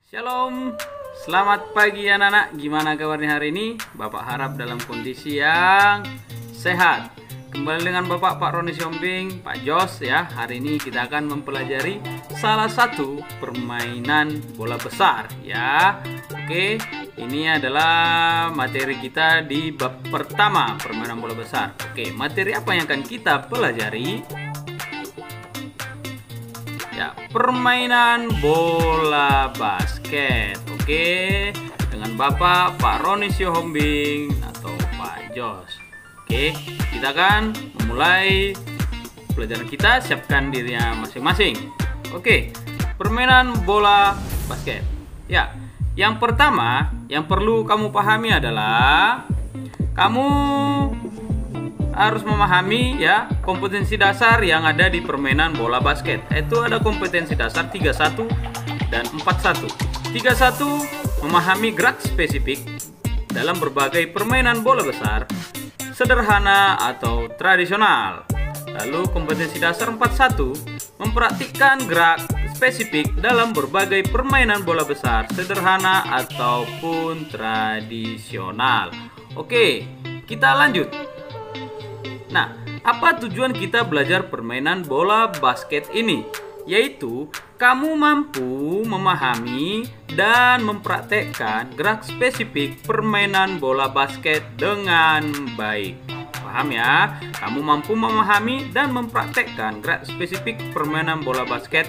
Shalom, selamat pagi anak-anak. Gimana kabarnya hari ini? Bapak harap dalam kondisi yang sehat. Kembali dengan Bapak Pak Roni Siombing, Pak Jos ya. Hari ini kita akan mempelajari salah satu permainan bola besar ya. Oke, ini adalah materi kita di bab pertama, permainan bola besar. Oke, materi apa yang akan kita pelajari? Ya, permainan bola basket. Oke, dengan Bapak Pak Roni Siombing atau Pak Jos. Oke, kita akan memulai pelajaran kita. Siapkan dirinya masing-masing. Oke, permainan bola basket. Ya, yang pertama yang perlu kamu pahami adalah kamu harus memahami ya kompetensi dasar yang ada di permainan bola basket. Itu ada kompetensi dasar 31 dan 41. 31 memahami gerak spesifik dalam berbagai permainan bola besar, sederhana atau tradisional. Lalu kompetensi dasar 41 mempraktikkan gerak spesifik dalam berbagai permainan bola besar, sederhana ataupun tradisional. Oke, kita lanjut. Nah, apa tujuan kita belajar permainan bola basket ini? Yaitu, kamu mampu memahami dan mempraktekkan gerak spesifik permainan bola basket dengan baik. Paham ya? Kamu mampu memahami dan mempraktekkan gerak spesifik permainan bola basket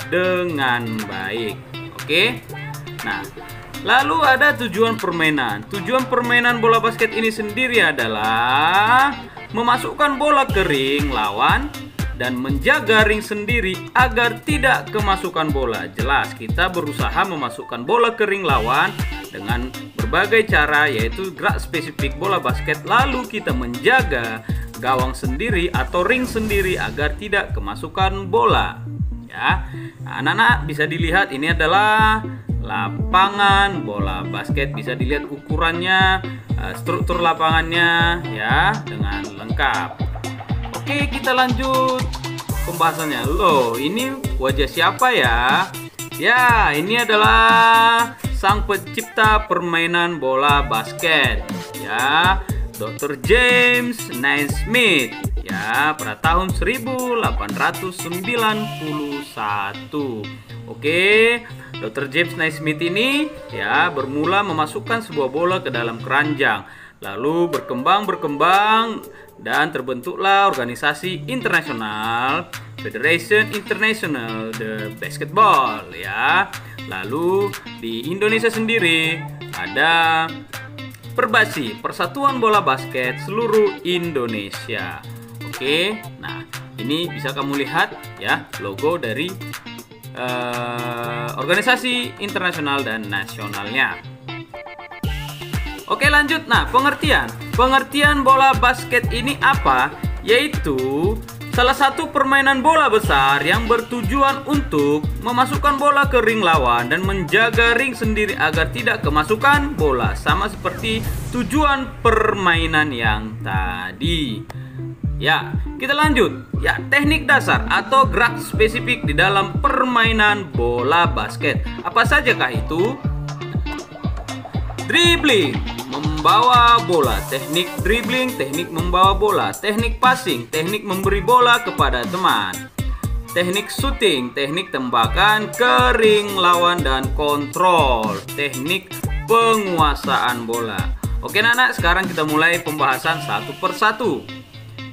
dengan baik. Oke? Nah, lalu ada tujuan permainan. Tujuan permainan bola basket ini sendiri adalah memasukkan bola ke ring lawan dan menjaga ring sendiri agar tidak kemasukan bola. Jelas, kita berusaha memasukkan bola ke ring lawan dengan berbagai cara, yaitu gerak spesifik bola basket. Lalu kita menjaga gawang sendiri atau ring sendiri agar tidak kemasukan bola. Ya, nah, anak-anak bisa dilihat ini adalah lapangan bola basket. Bisa dilihat ukurannya, struktur lapangannya ya dengan lengkap. Oke, kita lanjut pembahasannya. Loh, ini wajah siapa ya? Ya, ini adalah sang pencipta permainan bola basket ya, Dr. James Naismith ya, pada tahun 1891. Oke, Dr. James Naismith ini ya bermula memasukkan sebuah bola ke dalam keranjang, lalu berkembang dan terbentuklah organisasi internasional, Federation International de Basketball ya. Lalu di Indonesia sendiri ada Perbasi, Persatuan Bola Basket Seluruh Indonesia. Oke, nah ini bisa kamu lihat ya logo dari organisasi internasional dan nasionalnya. Oke, lanjut. Nah, pengertian bola basket ini apa? Yaitu salah satu permainan bola besar yang bertujuan untuk memasukkan bola ke ring lawan dan menjaga ring sendiri agar tidak kemasukan bola, sama seperti tujuan permainan yang tadi. Ya, kita lanjut. Ya, teknik dasar atau gerak spesifik di dalam permainan bola basket. Apa sajakah itu? Dribbling, membawa bola, teknik dribbling, teknik membawa bola, teknik passing, teknik memberi bola kepada teman, teknik shooting, teknik tembakan ke ring lawan dan kontrol, teknik penguasaan bola. Oke anak-anak, sekarang kita mulai pembahasan satu persatu.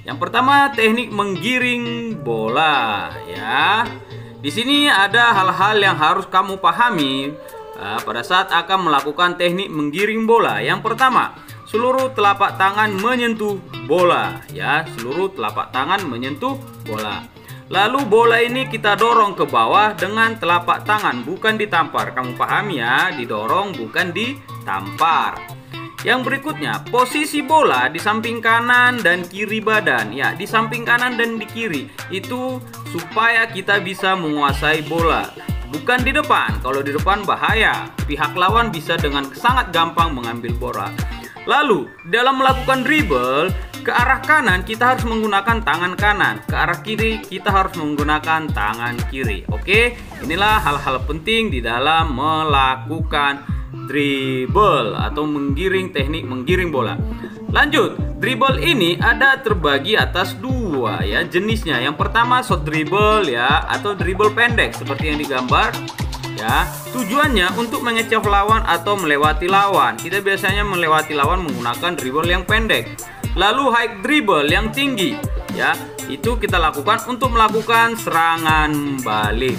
Yang pertama, teknik menggiring bola ya. Di sini ada hal-hal yang harus kamu pahami pada saat akan melakukan teknik menggiring bola. Yang pertama, seluruh telapak tangan menyentuh bola ya, seluruh telapak tangan menyentuh bola. Lalu bola ini kita dorong ke bawah dengan telapak tangan, bukan ditampar. Kamu pahami ya, didorong bukan ditampar. Yang berikutnya, posisi bola di samping kanan dan kiri badan. Ya, di samping kanan dan di kiri. Itu supaya kita bisa menguasai bola, bukan di depan. Kalau di depan bahaya, pihak lawan bisa dengan sangat gampang mengambil bola. Lalu, dalam melakukan dribble, Ke arah kanan kita harus menggunakan tangan kanan, ke arah kiri kita harus menggunakan tangan kiri. Oke, inilah hal-hal penting di dalam melakukan dribble atau menggiring, teknik menggiring bola. Lanjut, dribble ini ada terbagi atas dua ya jenisnya. Yang pertama short dribble ya, atau dribble pendek seperti yang digambar ya. Tujuannya untuk mengecoh lawan atau melewati lawan. Kita biasanya melewati lawan menggunakan dribble yang pendek. Lalu high dribble yang tinggi ya, itu kita lakukan untuk melakukan serangan balik.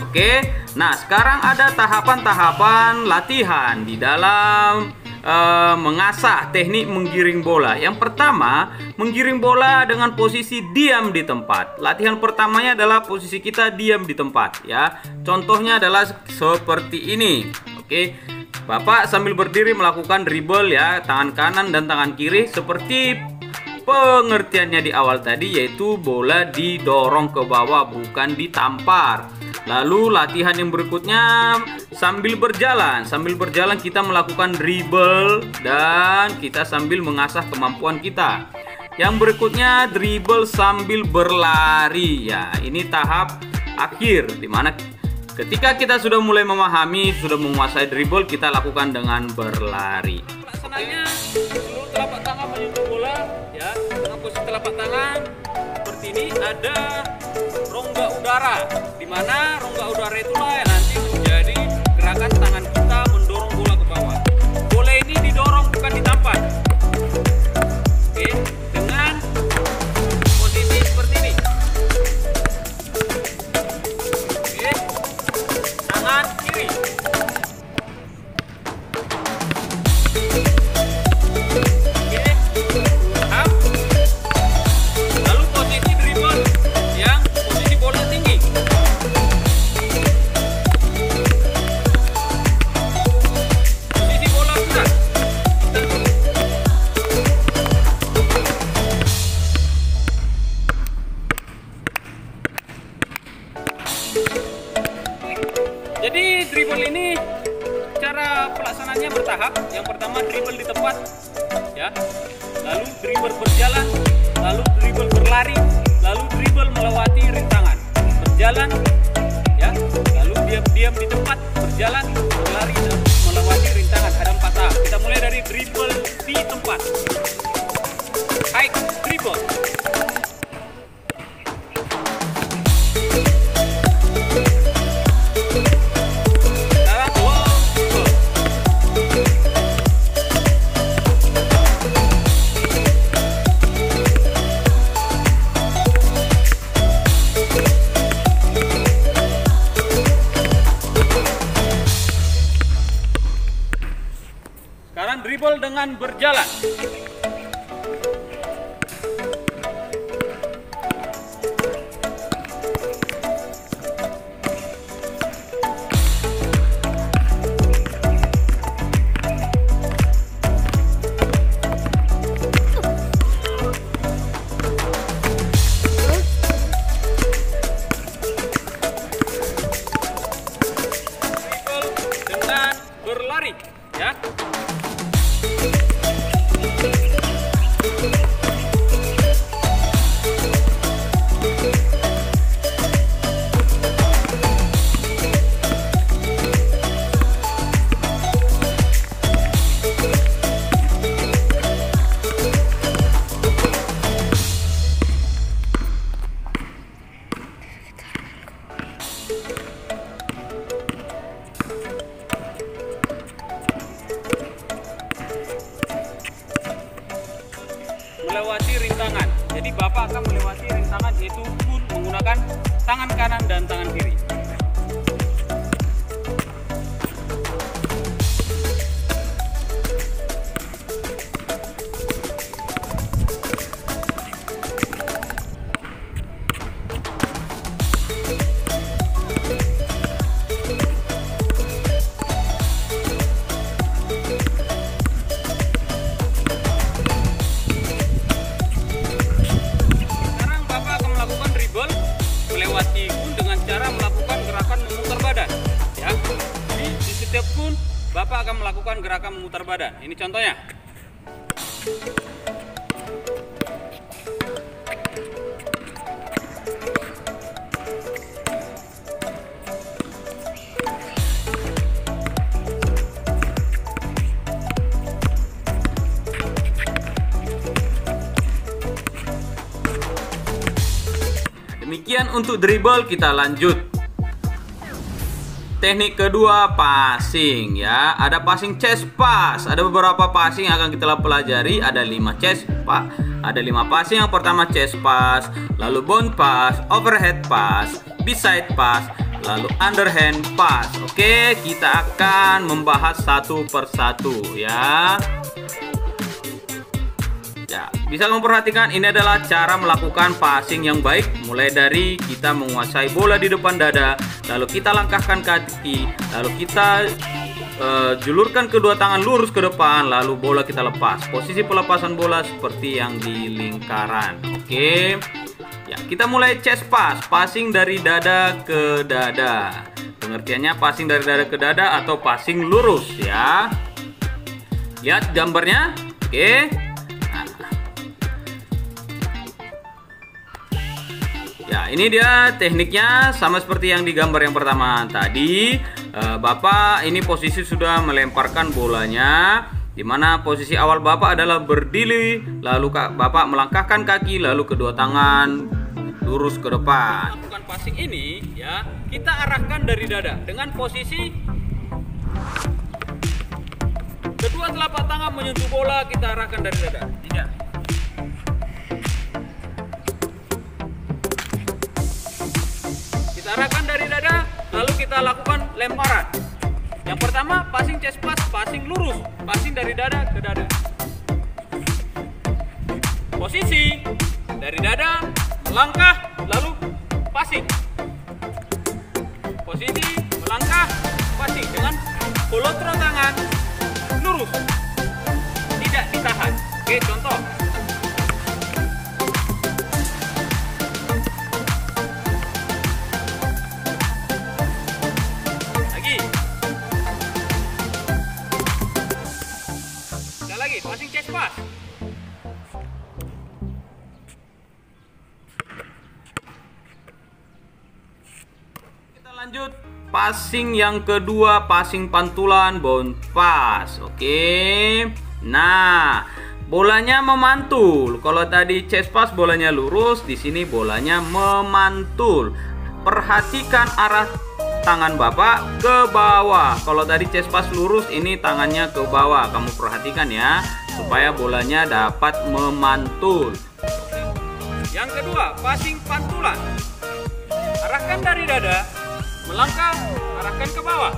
Oke, nah sekarang ada tahapan-tahapan latihan di dalam mengasah teknik menggiring bola. Yang pertama, menggiring bola dengan posisi diam di tempat. Latihan pertamanya adalah posisi kita diam di tempat ya. Contohnya adalah seperti ini. Oke, Bapak sambil berdiri melakukan dribble ya, tangan kanan dan tangan kiri seperti pengertiannya di awal tadi, yaitu bola didorong ke bawah bukan ditampar. Lalu latihan yang berikutnya sambil berjalan. Sambil berjalan kita melakukan dribble dan kita sambil mengasah kemampuan kita. Yang berikutnya dribble sambil berlari. Ya, ini tahap akhir dimana ketika kita sudah mulai memahami, sudah menguasai dribble, kita lakukan dengan berlari. Pelaksananya seluruh telapak tangan menyentuh bola ya, dengan posisi telapak tangan seperti ini. Ada rongga udara, di mana rongga udara itulah yang nanti menjadi gerakan tangan kita mendorong bola ke bawah. Bola ini didorong bukan ditampar. Oke, dengan posisi seperti ini. Oke, tangan kiri. Jadi dribble ini cara pelaksananya bertahap. Yang pertama dribble di tempat ya, lalu dribble berjalan, lalu dribble berlari, lalu dribble melewati rintangan. Berjalan ya, lalu diam-diam di tempat, berjalan, berlari dan melewati rintangan. Ada 4 tahap. Kita mulai dari dribble di tempat. High dribble. Sekarang dribble dengan berjalan. Dribble dengan berlari ya. Melewati rintangan. Jadi Bapak akan melewati rintangan, yaitu pun menggunakan tangan kanan dan tangan kiri. Melewati pun dengan cara melakukan gerakan memutar badan ya. Jadi di setiap pun Bapak akan melakukan gerakan memutar badan. Ini contohnya. Demikian untuk dribble, kita lanjut. Teknik kedua, passing ya. Ada passing chest pass. Ada beberapa passing yang akan kita pelajari. Ada 5 chest pass. Ada 5 passing. Yang pertama chest pass, lalu bounce pass, overhead pass, beside pass, lalu underhand pass. Oke, kita akan membahas satu persatu ya. Ya, bisa kamu perhatikan, ini adalah cara melakukan passing yang baik. Mulai dari kita menguasai bola di depan dada, lalu kita langkahkan kaki, lalu kita julurkan kedua tangan lurus ke depan, lalu bola kita lepas. Posisi pelepasan bola seperti yang di lingkaran. Oke. Ya, kita mulai chest pass, passing dari dada ke dada. Pengertiannya passing dari dada ke dada atau passing lurus ya. Lihat gambarnya. Oke. Ya, ini dia tekniknya sama seperti yang di gambar yang pertama tadi. Bapak ini posisi sudah melemparkan bolanya, dimana posisi awal Bapak adalah berdiri, lalu Bapak melangkahkan kaki, lalu kedua tangan lurus ke depan. Lakukan passing ini ya, kita arahkan dari dada dengan posisi kedua telapak tangan menyentuh bola, kita arahkan dari dada. Tidak. Kita arahkan dari dada, lalu kita lakukan lemparan. Yang pertama passing chest pass, passing lurus, passing dari dada ke dada. Posisi dari dada, melangkah, lalu passing. Posisi melangkah, passing dengan polotro tangan lurus, tidak ditahan. Oke, contoh. Passing chest pass. Kita lanjut passing yang kedua, passing pantulan, bounce pass. Oke. Nah, bolanya memantul. Kalau tadi chest pass bolanya lurus, di sini bolanya memantul. Perhatikan arah tangan Bapak ke bawah. Kalau tadi chest pass lurus, ini tangannya ke bawah. Kamu perhatikan ya, supaya bolanya dapat memantul. Yang kedua, passing pantulan. Arahkan dari dada, melangkah, arahkan ke bawah.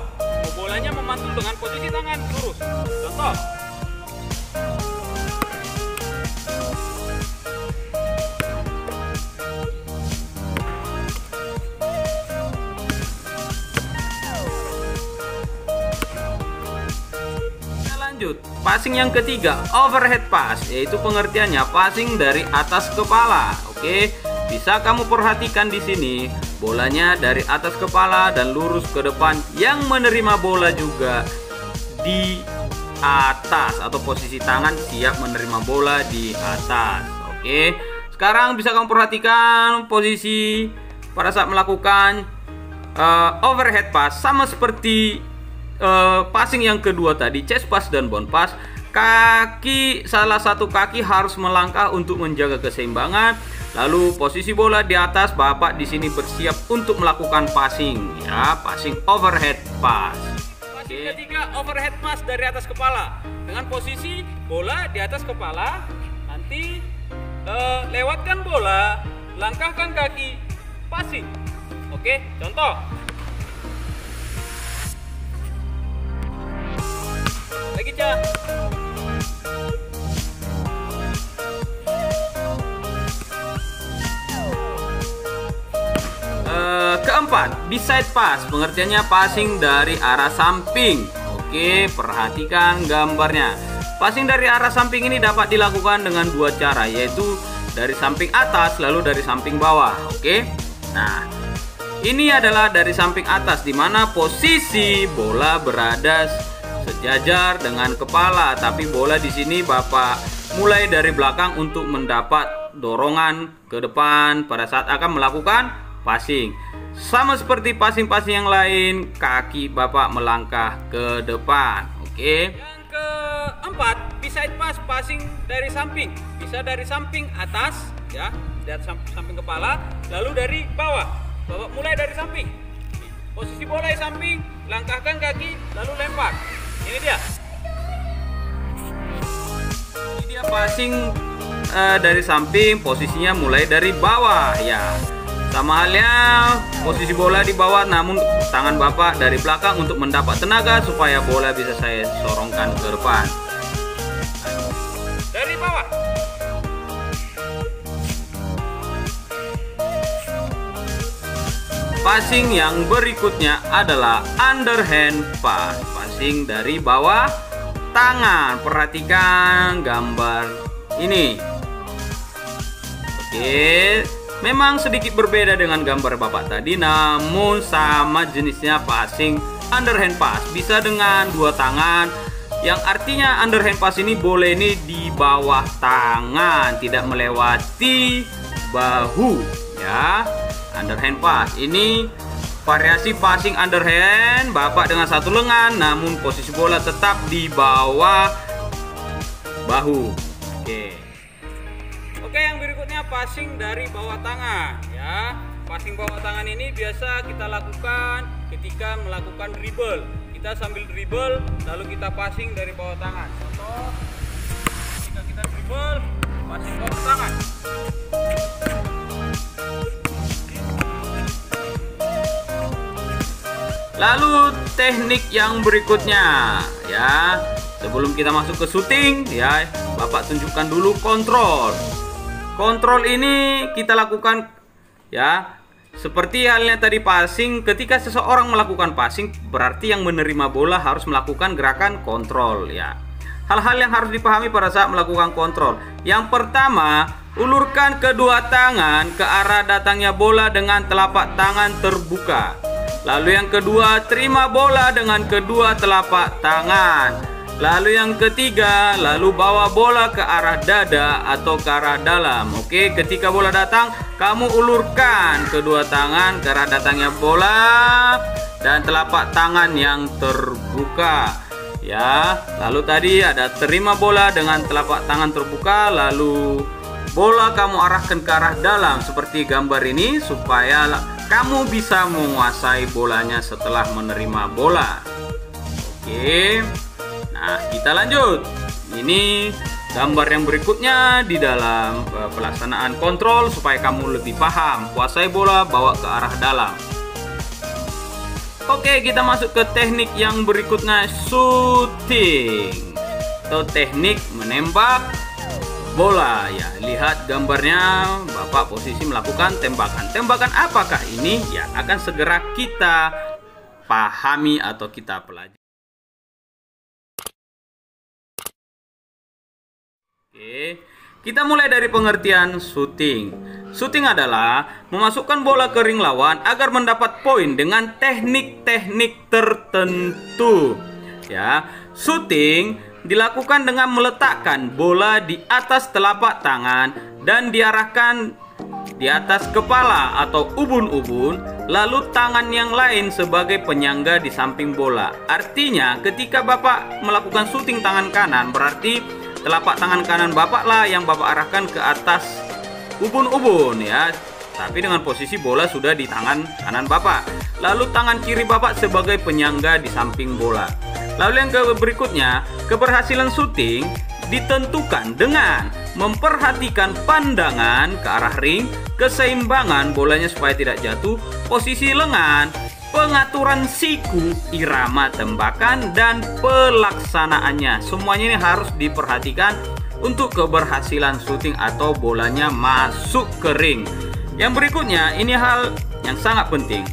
Bolanya memantul dengan posisi tangan lurus. Contoh. Lanjut, passing yang ketiga, overhead pass, yaitu pengertiannya passing dari atas kepala. Oke, bisa kamu perhatikan di sini, bolanya dari atas kepala dan lurus ke depan. Yang menerima bola juga di atas atau posisi tangan siap menerima bola di atas. Oke, sekarang bisa kamu perhatikan posisi pada saat melakukan overhead pass sama seperti passing yang kedua tadi, chest pass dan bounce pass. Salah satu kaki harus melangkah untuk menjaga keseimbangan. Lalu posisi bola di atas, Bapak di sini bersiap untuk melakukan passing ya, passing overhead pass. Passing ketiga, overhead pass dari atas kepala dengan posisi bola di atas kepala. Nanti lewatkan bola, langkahkan kaki, passing. Oke, contoh. Lagi, Cak. Keempat, beside pass. Pengertiannya passing dari arah samping. Oke, perhatikan gambarnya. Passing dari arah samping ini dapat dilakukan dengan dua cara, yaitu dari samping atas lalu dari samping bawah. Oke. Nah, ini adalah dari samping atas, di mana posisi bola berada sejajar dengan kepala, tapi bola di sini Bapak mulai dari belakang untuk mendapat dorongan ke depan pada saat akan melakukan passing. Sama seperti passing-passing yang lain, kaki Bapak melangkah ke depan. Oke. Yang keempat, beside pass, passing dari samping. Bisa dari samping atas ya. Lihat samping kepala, lalu dari bawah. Bapak mulai dari samping. Posisi bola di samping, langkahkan kaki, lalu lempar. Ini dia. Ini dia passing dari samping, posisinya mulai dari bawah ya. Sama halnya posisi bola di bawah, namun tangan Bapak dari belakang untuk mendapat tenaga supaya bola bisa saya sorongkan ke depan. Dari bawah. Passing yang berikutnya adalah underhand pass. Passing dari bawah tangan. Perhatikan gambar ini. Oke, memang sedikit berbeda dengan gambar Bapak tadi, namun sama jenisnya passing underhand pass. Bisa dengan dua tangan, yang artinya underhand pass ini boleh ini di bawah tangan, tidak melewati bahu ya. Underhand pass ini variasi passing underhand, Bapak dengan satu lengan, namun posisi bola tetap di bawah bahu. Oke, yang berikutnya passing dari bawah tangan ya. Passing bawah tangan ini biasa kita lakukan ketika melakukan dribble. Kita sambil dribble lalu kita passing dari bawah tangan. Contoh, ketika kita dribble, passing bawah tangan. Lalu teknik yang berikutnya ya. Sebelum kita masuk ke shooting ya, Bapak tunjukkan dulu kontrol. Kontrol ini kita lakukan ya, seperti halnya tadi passing. Ketika seseorang melakukan passing, berarti yang menerima bola harus melakukan gerakan kontrol ya. Hal-hal yang harus dipahami pada saat melakukan kontrol. Yang pertama, ulurkan kedua tangan ke arah datangnya bola dengan telapak tangan terbuka. Lalu yang kedua, terima bola dengan kedua telapak tangan. Lalu yang ketiga, lalu bawa bola ke arah dada atau ke arah dalam. Oke, ketika bola datang, kamu ulurkan kedua tangan ke arah datangnya bola dan telapak tangan yang terbuka. Ya, lalu tadi ada terima bola dengan telapak tangan terbuka, lalu bola kamu arahkan ke arah dalam seperti gambar ini supaya kamu bisa menguasai bolanya setelah menerima bola. Oke. Nah, kita lanjut. Ini gambar yang berikutnya di dalam pelaksanaan kontrol supaya kamu lebih paham. Kuasai bola, bawa ke arah dalam. Oke, kita masuk ke teknik yang berikutnya, shooting atau teknik menembak bola ya. Lihat gambarnya, Bapak posisi melakukan tembakan. Tembakan apakah ini? Ya, akan segera kita pahami atau kita pelajari. Oke, kita mulai dari pengertian shooting. Shooting adalah memasukkan bola ke ring lawan agar mendapat poin dengan teknik-teknik tertentu. Ya, shooting dilakukan dengan meletakkan bola di atas telapak tangan dan diarahkan di atas kepala atau ubun-ubun, lalu tangan yang lain sebagai penyangga di samping bola. Artinya, ketika Bapak melakukan shooting tangan kanan, berarti telapak tangan kanan Bapak lah yang Bapak arahkan ke atas ubun-ubun ya. Tapi dengan posisi bola sudah di tangan kanan Bapak. Lalu tangan kiri Bapak sebagai penyangga di samping bola. Lalu yang berikutnya, keberhasilan shooting ditentukan dengan memperhatikan pandangan ke arah ring, keseimbangan bolanya supaya tidak jatuh, posisi lengan, pengaturan siku, irama tembakan, dan pelaksanaannya. Semuanya ini harus diperhatikan untuk keberhasilan shooting atau bolanya masuk ke ring. Yang berikutnya, ini hal yang sangat penting.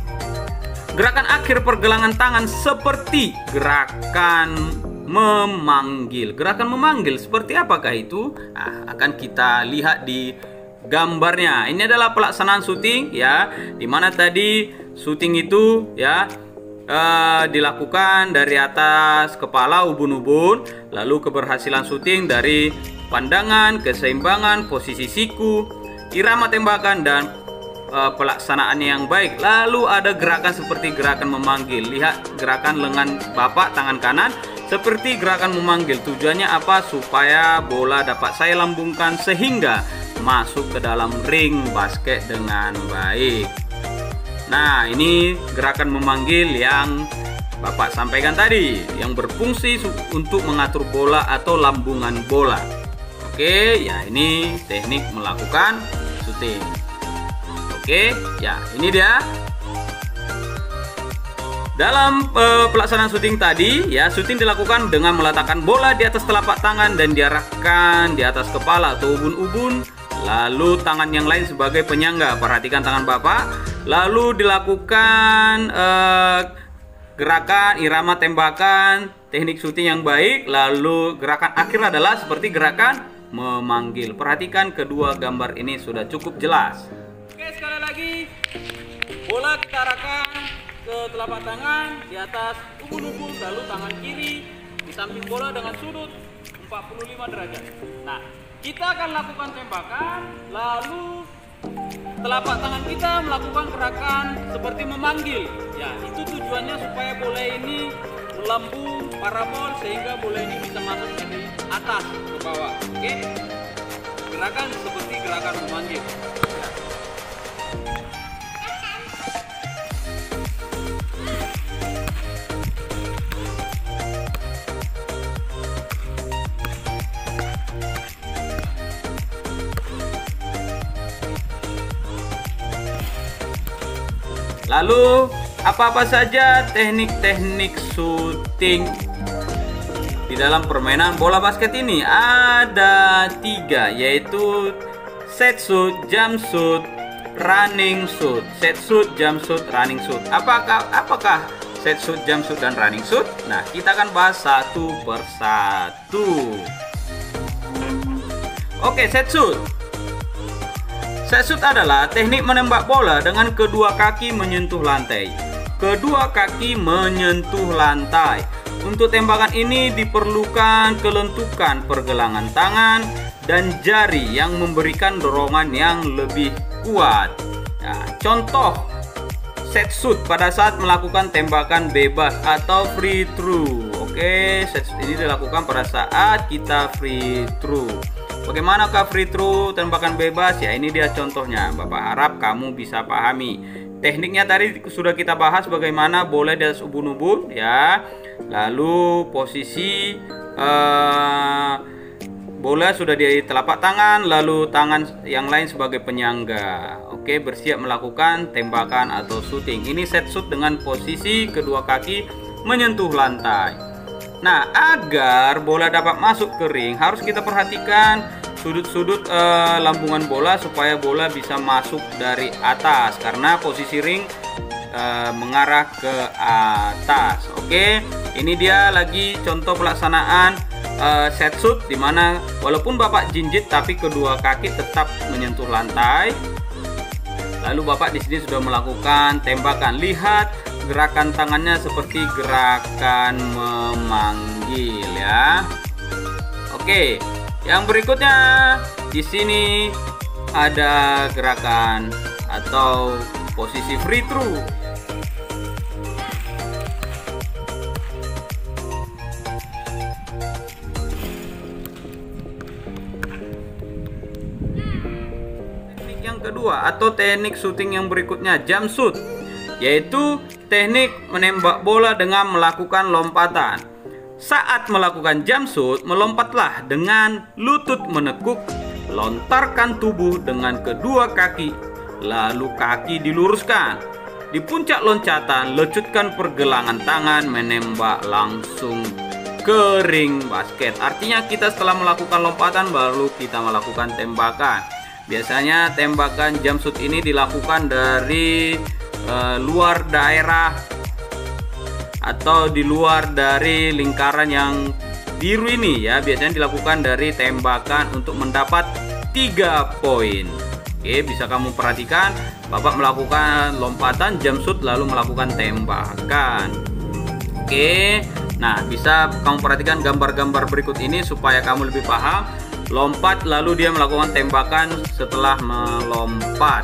Gerakan akhir pergelangan tangan seperti gerakan memanggil. Gerakan memanggil seperti apakah itu? Nah, akan kita lihat di gambarnya. Ini adalah pelaksanaan shooting ya, dimana tadi shooting itu ya dilakukan dari atas kepala ubun-ubun, lalu keberhasilan shooting dari pandangan, keseimbangan, posisi siku, irama tembakan, dan pelaksanaannya yang baik. Lalu ada gerakan seperti gerakan memanggil. Lihat gerakan lengan Bapak tangan kanan seperti gerakan memanggil. Tujuannya apa? Supaya bola dapat saya lambungkan sehingga masuk ke dalam ring basket dengan baik. Nah, ini gerakan memanggil yang Bapak sampaikan tadi, yang berfungsi untuk mengatur bola atau lambungan bola. Oke, ya ini teknik melakukan syuting. Oke, ya ini dia. Dalam pelaksanaan syuting tadi, ya syuting dilakukan dengan meletakkan bola di atas telapak tangan dan diarahkan di atas kepala atau ubun-ubun, lalu tangan yang lain sebagai penyangga. Perhatikan tangan Bapak. Lalu dilakukan gerakan irama tembakan, teknik syuting yang baik. Lalu gerakan akhir adalah seperti gerakan memanggil. Perhatikan kedua gambar ini sudah cukup jelas. Oke, sekali lagi bola kita arahkan ke telapak tangan di atas ubun-ubun, lalu tangan kiri di samping bola dengan sudut 45 derajat. Nah, kita akan lakukan tembakan, lalu telapak tangan kita melakukan gerakan seperti memanggil. Ya, itu tujuannya supaya bola ini melambung parabol sehingga bola ini bisa masuk dari atas ke bawah. Oke, gerakan seperti gerakan memanggil. Lalu apa-apa saja teknik-teknik syuting di dalam permainan bola basket ini? Ada 3, yaitu set shoot, jump shoot, running shoot. Set shoot, jump shoot, running shoot. Apakah set shoot, jump shoot, dan running shoot? Nah, kita akan bahas satu persatu. Oke, set shoot. Set shoot adalah teknik menembak bola dengan kedua kaki menyentuh lantai. Kedua kaki menyentuh lantai. Untuk tembakan ini diperlukan kelentukan pergelangan tangan dan jari yang memberikan dorongan yang lebih kuat. Nah, contoh set shoot pada saat melakukan tembakan bebas atau free throw. Oke, set shoot ini dilakukan pada saat kita free throw. Bagaimanakah free throw tembakan bebas? Ya, ini dia contohnya. Bapak harap kamu bisa pahami. Tekniknya tadi sudah kita bahas, bagaimana bola di atas ubun-ubun, ya. Lalu posisi bola sudah di telapak tangan, lalu tangan yang lain sebagai penyangga. Oke, bersiap melakukan tembakan atau shooting. Ini set shoot dengan posisi kedua kaki menyentuh lantai. Nah, agar bola dapat masuk ke ring, harus kita perhatikan sudut-sudut lambungan bola supaya bola bisa masuk dari atas, karena posisi ring mengarah ke atas. Oke, ini dia lagi contoh pelaksanaan set shoot, dimana walaupun Bapak jinjit tapi kedua kaki tetap menyentuh lantai. Lalu Bapak di sini sudah melakukan tembakan. Lihat gerakan tangannya seperti gerakan memanggil, ya. Oke, yang berikutnya di sini ada gerakan atau posisi free throw. Teknik yang kedua atau teknik syuting yang berikutnya, jump shoot, yaitu teknik menembak bola dengan melakukan lompatan. Saat melakukan jump shoot, melompatlah dengan lutut menekuk, lontarkan tubuh dengan kedua kaki, lalu kaki diluruskan. Di puncak loncatan, lecutkan pergelangan tangan, menembak langsung ke ring basket. Artinya kita setelah melakukan lompatan baru kita melakukan tembakan. Biasanya tembakan jump shoot ini dilakukan dari luar daerah atau di luar dari lingkaran yang biru ini, ya. Biasanya dilakukan dari tembakan untuk mendapat 3 poin. Oke, bisa kamu perhatikan Bapak melakukan lompatan jump shoot lalu melakukan tembakan. Oke, nah bisa kamu perhatikan gambar-gambar berikut ini supaya kamu lebih paham. Lompat lalu dia melakukan tembakan setelah melompat.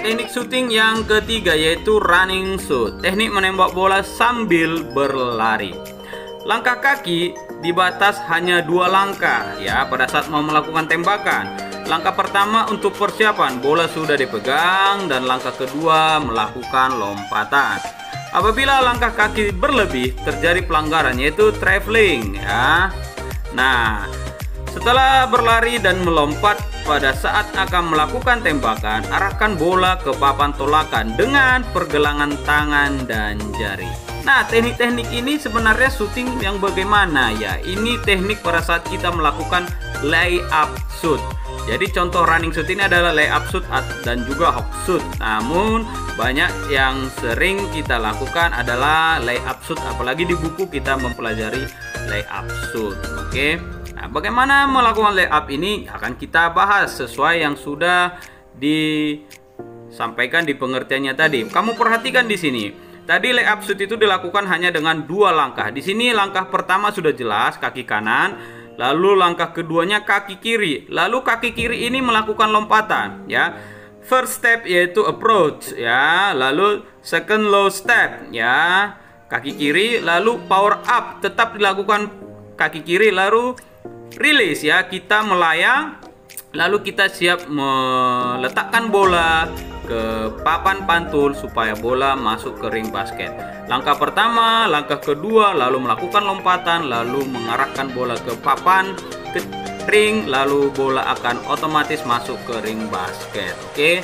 teknik syuting yang ketiga yaitu running shoot. Teknik menembak bola sambil berlari. Langkah kaki dibatas hanya 2 langkah ya pada saat mau melakukan tembakan. Langkah pertama untuk persiapan, bola sudah dipegang, dan langkah kedua melakukan lompatan. Apabila langkah kaki berlebih terjadi pelanggaran yaitu traveling ya. Nah, setelah berlari dan melompat, pada saat akan melakukan tembakan, arahkan bola ke papan tolakan dengan pergelangan tangan dan jari. Nah, teknik-teknik ini sebenarnya syuting yang bagaimana ya? Ini teknik pada saat kita melakukan layup shoot. Jadi contoh running shoot ini adalah layup shoot dan juga hook shoot. Namun banyak yang sering kita lakukan adalah layup shoot, apalagi di buku kita mempelajari layup shoot. Oke. Nah, bagaimana melakukan layup ini akan kita bahas sesuai yang sudah disampaikan di pengertiannya tadi. Kamu perhatikan di sini. Tadi layup shoot itu dilakukan hanya dengan 2 langkah. Di sini langkah pertama sudah jelas, kaki kanan. Lalu langkah keduanya kaki kiri. Lalu kaki kiri ini melakukan lompatan ya. First step yaitu approach ya. Lalu second low step ya. Kaki kiri, lalu power up tetap dilakukan kaki kiri, lalu release ya. Kita melayang, lalu kita siap meletakkan bola ke papan pantul supaya bola masuk ke ring basket. Langkah pertama, langkah kedua, lalu melakukan lompatan, lalu mengarahkan bola ke papan, ke ring, lalu bola akan otomatis masuk ke ring basket. Oke.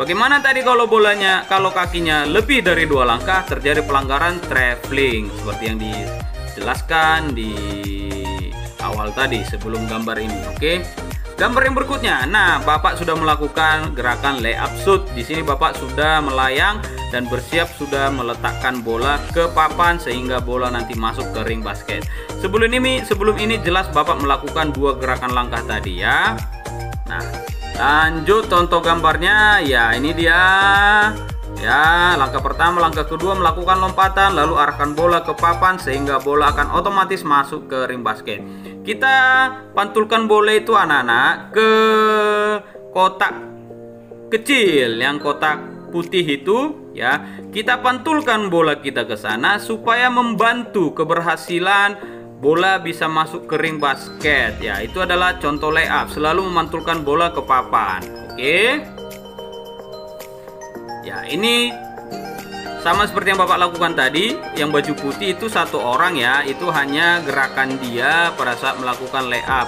Bagaimana tadi kalau bolanya, kalau kakinya lebih dari 2 langkah terjadi pelanggaran traveling seperti yang dijelaskan di awal tadi sebelum gambar ini. Oke. Gambar yang berikutnya. Nah, Bapak sudah melakukan gerakan layup shoot. Di sini Bapak sudah melayang dan bersiap sudah meletakkan bola ke papan sehingga bola nanti masuk ke ring basket. Sebelum ini jelas Bapak melakukan 2 gerakan langkah tadi ya. Nah, lanjut contoh gambarnya. Ya, ini dia. Ya, langkah pertama, langkah kedua melakukan lompatan, lalu arahkan bola ke papan sehingga bola akan otomatis masuk ke ring basket. Kita pantulkan bola itu anak-anak ke kotak kecil, yang kotak putih itu ya. Kita pantulkan bola kita ke sana supaya membantu keberhasilan bola bisa masuk ke ring basket. Ya, itu adalah contoh layup, selalu memantulkan bola ke papan. Oke. Ya, ini sama seperti yang Bapak lakukan tadi. Yang baju putih itu 1 orang ya. Itu hanya gerakan dia pada saat melakukan layup.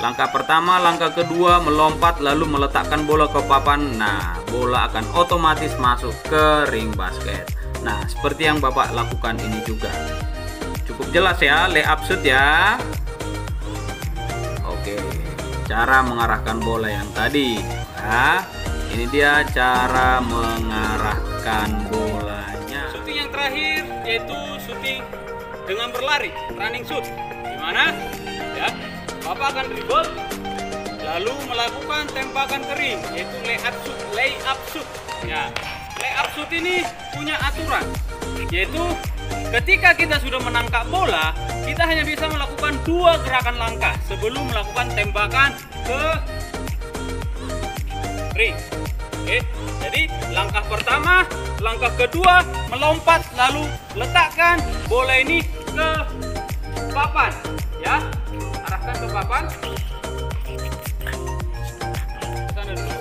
Langkah pertama, langkah kedua melompat lalu meletakkan bola ke papan. Nah, bola akan otomatis masuk ke ring basket. Nah, seperti yang Bapak lakukan ini juga. Cukup jelas ya layup shoot ya. Oke, cara mengarahkan bola yang tadi. Nah, ini dia cara mengarahkan bolanya. Shooting yang terakhir yaitu shooting dengan berlari, running shoot. Gimana? Ya, Bapak akan dribble lalu melakukan tembakan ke ring yaitu layup shoot. Ya, layup shoot ini punya aturan yaitu ketika kita sudah menangkap bola, kita hanya bisa melakukan 2 gerakan langkah sebelum melakukan tembakan ke ring. Oke, jadi langkah pertama, langkah kedua melompat lalu letakkan bola ini ke papan ya. Arahkan ke papan. Sana dulu.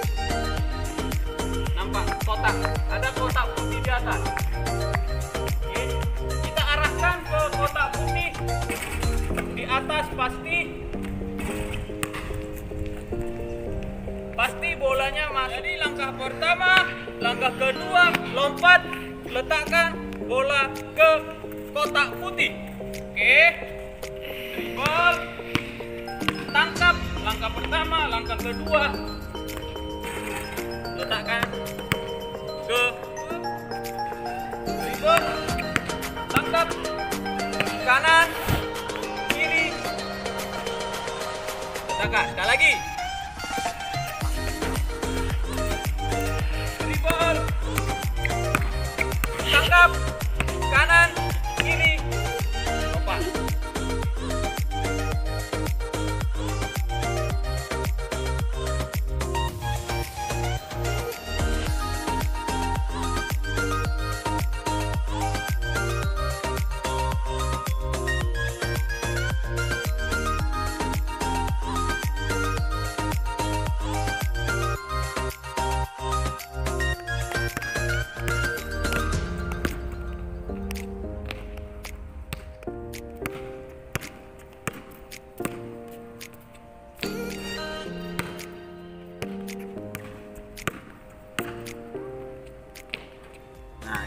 Nampak kotak, ada kotak putih di atas. Oke, kita arahkan ke kotak putih di atas pasti bolanya masuk. Jadi langkah pertama, langkah kedua lompat, letakkan bola ke kotak putih. Oke, dribble, tangkap. Langkah pertama, langkah kedua letakkan ke dribble, tangkap, kanan, kiri, letakkan. Sekali lagi. Tangkap, kanan, kiri, lompat.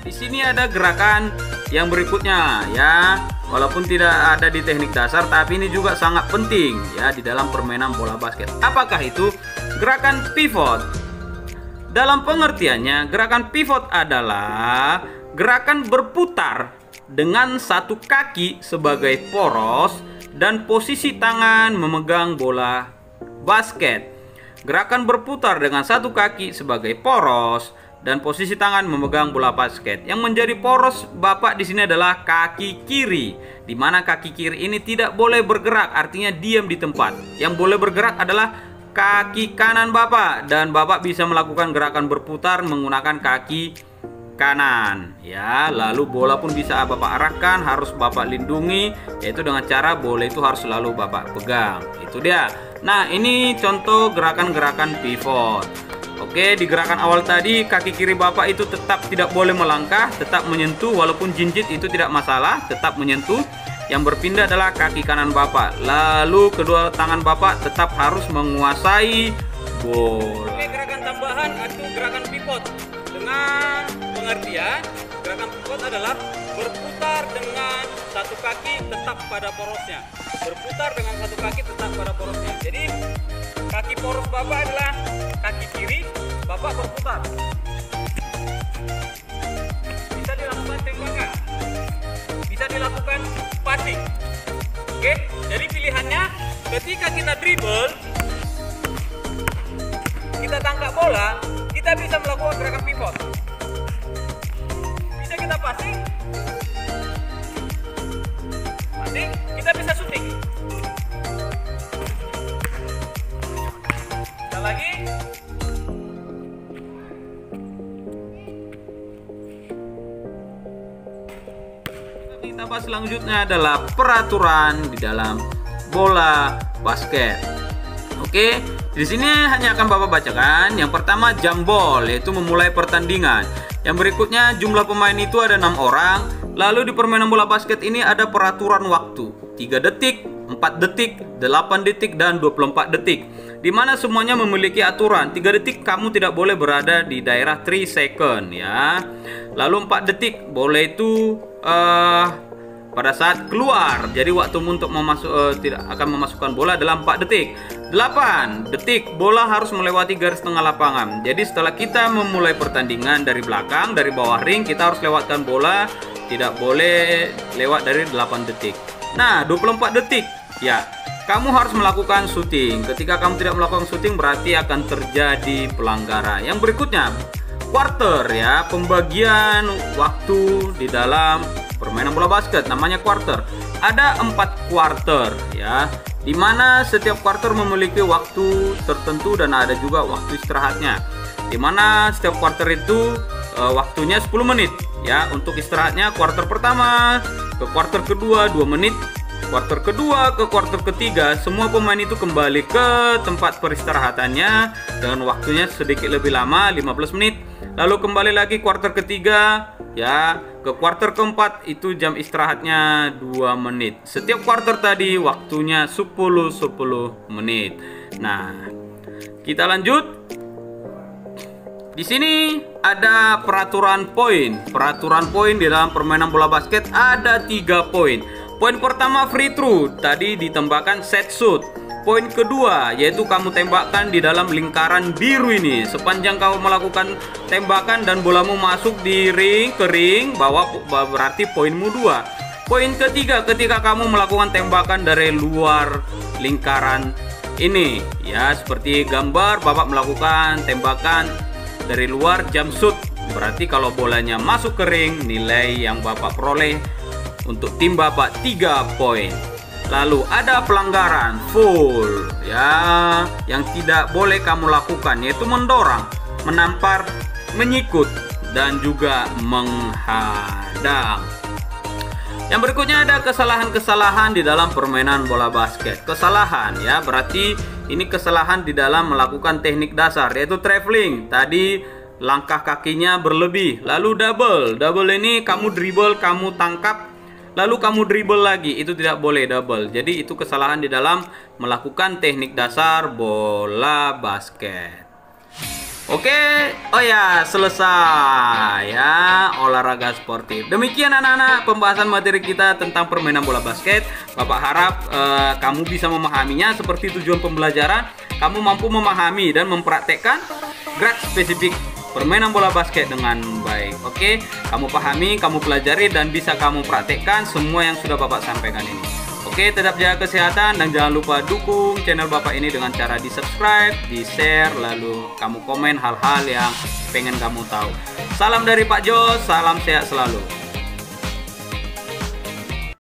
di sini ada gerakan yang berikutnya ya. Walaupun tidak ada di teknik dasar, tapi ini juga sangat penting ya di dalam permainan bola basket. Apakah itu? Gerakan pivot. Dalam pengertiannya, gerakan pivot adalah gerakan berputar dengan satu kaki sebagai poros dan posisi tangan memegang bola basket. Gerakan berputar dengan satu kaki sebagai poros dan posisi tangan memegang bola basket. Yang menjadi poros Bapak di sini adalah kaki kiri, di mana kaki kiri ini tidak boleh bergerak, artinya diam di tempat. Yang boleh bergerak adalah kaki kanan Bapak, dan Bapak bisa melakukan gerakan berputar menggunakan kaki kanan ya. Lalu bola pun bisa Bapak arahkan, harus Bapak lindungi, yaitu dengan cara bola itu harus selalu Bapak pegang. Itu dia. Nah, ini contoh gerakan-gerakan pivot. Oke, di gerakan awal tadi kaki kiri Bapak itu tetap tidak boleh melangkah, tetap menyentuh, walaupun jinjit itu tidak masalah, tetap menyentuh. Yang berpindah adalah kaki kanan Bapak. Lalu kedua tangan Bapak tetap harus menguasai bola. Oke, gerakan tambahan atau gerakan pivot dengan pengertian gerakan pivot adalah berputar dengan satu kaki tetap pada porosnya. Berputar dengan satu kaki tetap pada porosnya. Jadi kaki poros Bapak adalah kaki kiri, Bapak berputar. Bisa dilakukan tembakan, bisa dilakukan passing. Oke, jadi pilihannya ketika kita dribble, kita tangkap bola, kita bisa melakukan gerakan pivot. Bisa kita passing, kita bisa shooting. Kita lagi. Kita bahas selanjutnya adalah peraturan di dalam bola basket. Oke, di sini hanya akan Bapak bacakan. Yang pertama jam ball, yaitu memulai pertandingan. Yang berikutnya jumlah pemain itu ada 6 orang. Lalu di permainan bola basket ini ada peraturan waktu 3 detik, 4 detik, 8 detik, dan 24 detik, di mana semuanya memiliki aturan. 3 detik kamu tidak boleh berada di daerah 3 second ya. Lalu 4 detik boleh itu pada saat keluar. Jadi waktumu untuk tidak akan memasukkan bola adalah 4 detik. 8 detik bola harus melewati garis tengah lapangan. Jadi setelah kita memulai pertandingan dari belakang, dari bawah ring, kita harus lewatkan bola, tidak boleh lewat dari 8 detik. Nah, 24 detik ya, kamu harus melakukan shooting. Ketika kamu tidak melakukan shooting berarti akan terjadi pelanggaran. Yang berikutnya quarter ya, pembagian waktu di dalam permainan bola basket namanya quarter. Ada 4 quarter ya, dimana setiap quarter memiliki waktu tertentu dan ada juga waktu istirahatnya. Dimana setiap quarter itu waktunya 10 menit ya. Untuk istirahatnya quarter pertama ke quarter kedua 2 menit, quarter kedua ke quarter ketiga semua pemain itu kembali ke tempat peristirahatannya dengan waktunya sedikit lebih lama 15 menit. Lalu kembali lagi quarter ketiga ya, ke quarter keempat itu jam istirahatnya 2 menit. Setiap quarter tadi waktunya 10 menit. Nah, kita lanjut. Di sini ada peraturan poin. Peraturan poin di dalam permainan bola basket ada 3 poin. Poin pertama free throw, tadi ditembakkan set shoot. Poin kedua yaitu kamu tembakkan di dalam lingkaran biru ini. Sepanjang kamu melakukan tembakan dan bolamu masuk di ring ke ring bawah, berarti poinmu 2. Poin ketiga ketika kamu melakukan tembakan dari luar lingkaran ini ya, seperti gambar Bapak melakukan tembakan dari luar jump shoot, berarti kalau bolanya masuk ke ring, nilai yang Bapak peroleh untuk tim Bapak 3 poin. Lalu ada pelanggaran foul ya, yang tidak boleh kamu lakukan, yaitu mendorong, menampar, menyikut, dan juga menghadang. Yang berikutnya ada kesalahan-kesalahan di dalam permainan bola basket. Kesalahan ya, berarti ini kesalahan di dalam melakukan teknik dasar, yaitu traveling. Tadi langkah kakinya berlebih. Lalu double. Double ini kamu dribble, kamu tangkap, lalu kamu dribble lagi, itu tidak boleh double. Jadi itu kesalahan di dalam melakukan teknik dasar bola basket. Oke, oh ya, selesai ya olahraga sportif. Demikian anak-anak pembahasan materi kita tentang permainan bola basket. Bapak harap kamu bisa memahaminya seperti tujuan pembelajaran. Kamu mampu memahami dan mempraktekkan gerak spesifik permainan bola basket dengan baik. Oke, kamu pahami, kamu pelajari dan bisa kamu praktekkan semua yang sudah Bapak sampaikan ini. Oke, tetap jaga kesehatan dan jangan lupa dukung channel Bapak ini dengan cara di subscribe, di share, lalu kamu komen hal-hal yang pengen kamu tahu. Salam dari Pak Jos, salam sehat selalu.